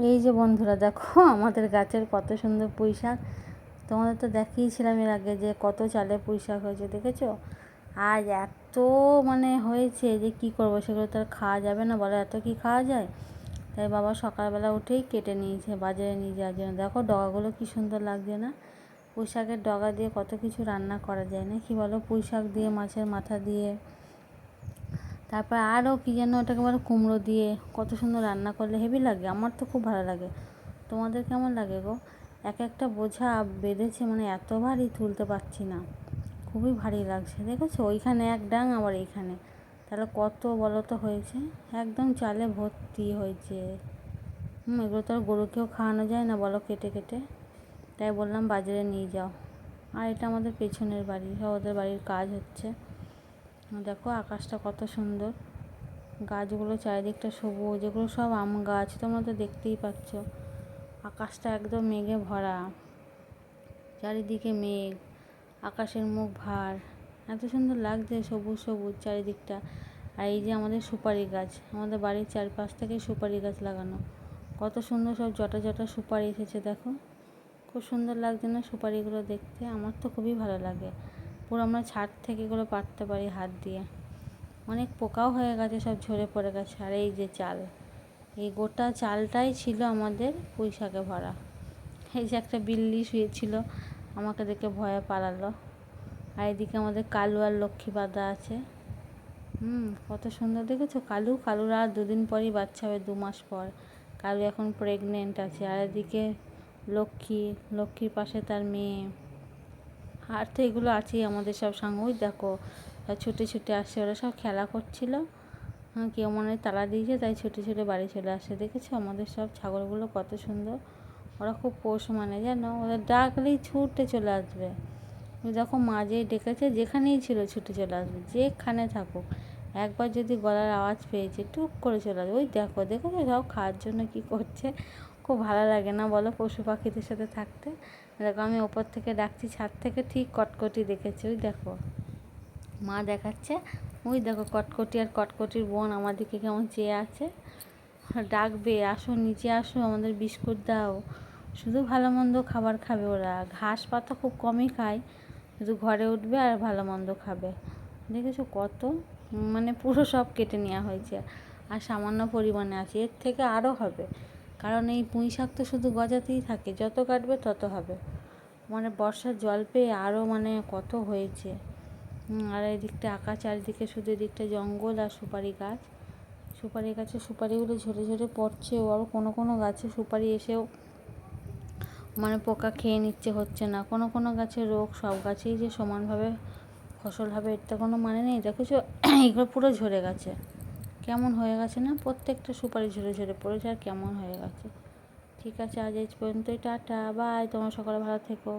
এই যে বন্ধুরা দেখো আমাদের গাছের কত সুন্দর পুঁই শাক। তোমাদের তো দেখিয়েছিলাম এর আগে যে কত চালে পুঁই শাক হয়েছে, দেখেছো? আজ এত হয়েছে যে কি করব, সেগুলো তো আর খাওয়া যাবে না, বলো এত কি খাওয়া যায়? তাই বাবা সকালবেলা উঠেই কেটে নিয়েছে বাজারে নিয়ে যাওয়ার জন্য। দেখো ডগাগুলো কি সুন্দর লাগছে না? পুঁই শাকের ডগা দিয়ে কত কিছু রান্না করা যায় না কি বলো? পুঁই শাক দিয়ে, মাছের মাথা দিয়ে, তারপর আরও কী যেন ওটাকে বলে কুমড়ো দিয়ে কত সুন্দর রান্না করলে হেভি লাগে। আমার তো খুব ভালো লাগে। তোমাদের কেমন লাগে গো? এক একটা বোঝা বেঁধেছে, এত ভারী তুলতে পারছি না, খুবই ভারী লাগছে। দেখেছো ওইখানে এক ডাং, আবার এইখানে, তাহলে কত বলো তো হয়েছে? একদম চালে ভর্তি হয়েছে। এগুলো তো আর গরুকেও খাওয়ানো যায় না বলো, কেটে কেটে। তাই বললাম বাজারে নিয়ে যাও। আর এটা আমাদের পেছনের বাড়ি, সব ওদের বাড়ির কাজ হচ্ছে। দেখো আকাশটা কত সুন্দর, গাছগুলো চারিদিকটা সবুজ, এগুলো সব আম গাছ, তোমরা তো দেখতেই পাচ্ছ। আকাশটা একদম মেঘে ভরা, চারিদিকে মেঘ, আকাশের মুখ ভার, এত সুন্দর লাগছে সবুজ সবুজ চারিদিকটা। আর এই যে আমাদের সুপারি গাছ, আমাদের বাড়ির চারপাশ থেকে সুপারি গাছ লাগানো, কত সুন্দর সব জটা জটা সুপারি এসেছে দেখো। খুব সুন্দর লাগছে না সুপারিগুলো দেখতে? আমার তো খুবই ভালো লাগে। পুরো আমরা ছাদ থেকে এগুলো পাড়তে পারি হাত দিয়ে। অনেক পোকাও হয়ে গেছে, সব ঝরে পড়ে গেছে। আর এই যে চাল, এই গোটা চালটাই ছিল আমাদের পুঁই শাকে ভরা। এই যে একটা বিল্লি শুয়েছিল, আমাকে দেখে ভয়ে পালালো। আর এদিকে আমাদের কালু আর লক্ষ্মী বাঁধা আছে। কত সুন্দর দেখেছো? কালুর আর 2 দিন পরই বাচ্চা হবে, 2 মাস পর। কালু এখন প্রেগনেন্ট আছে। আর এদিকে লক্ষ্মীর পাশে তার মেয়ে। আর তো এগুলো আছেই আমাদের সব সঙ্গে। ওই দেখো ছুটে ছুটে আসছে, ওরা সব খেলা করছিল। কেউ মনে হয় তালা দিয়েছে, তাই ছুটে ছুটে বাড়ি চলে আসছে। দেখেছো আমাদের সব ছাগলগুলো কত সুন্দর? ওরা খুব পোষ জানো, ওদের ডাকলেই ছুটে চলে আসবে। দেখো মা যেই ডেকেছে, যেখানেই ছিল ছুটে চলে আসবে, যেখানে থাকুক। একবার যদি গলার আওয়াজ পেয়েছে টুক করে চলে আসবে। ওই দেখো দেখেছো সব খাওয়ার জন্য কি করছে? খুব ভালো লাগে না বলো পশু পাখিদের সাথে থাকতে? দেখো আমি ওপর থেকে ডাকছি, ছাদ থেকে ঠিক কটকটি দেখেছি। ওই দেখো মা দেখাচ্ছে, ওই দেখো কটকটি আর কটকটির বোন আমার দিকে কেমন চেয়ে আছে, ডাকবে আসো নিচে আসো, আমাদের বিস্কুট দাও। শুধু ভালো মন্দ খাবার খাবে ওরা, ঘাস পাতা খুব কমই খায়, শুধু ঘরে উঠবে আর ভালো মন্দ খাবে। দেখেছো কত, পুরো সব কেটে নেওয়া হয়েছে। আর সামান্য পরিমাণে আছে, এর থেকে আরও হবে। কারণ এই পুঁই শাক তো শুধু গজাতেই থাকে, যত কাটবে তত হবে। বর্ষার জল পেয়ে আরও কত হয়েছে। আর এদিকটা আঁকা, চারিদিকে শুধু এদিকটা জঙ্গল আর সুপারি গাছ। সুপারি গাছে সুপারিগুলো ঝরে ঝরে পড়ছেও, আর কোনো কোনো গাছে সুপারি এসেও পোকা খেয়ে নিচ্ছে, হচ্ছে না। কোনো কোনো গাছের রোগ, সব গাছেই যে সমানভাবে ফসল হবে এর তো কোনো মানে নেই। দেখেছো এগুলো পুরো ঝরে গেছে, কেমন হয়ে গেছে না? প্রত্যেকটা সুপারি ঝরে ঝরে পড়েছে, আর কেমন হয়ে গেছে। ঠিক আছে, আজ এই পর্যন্তই, টাটা বাই, তোমরা সকালে ভালো থেকো।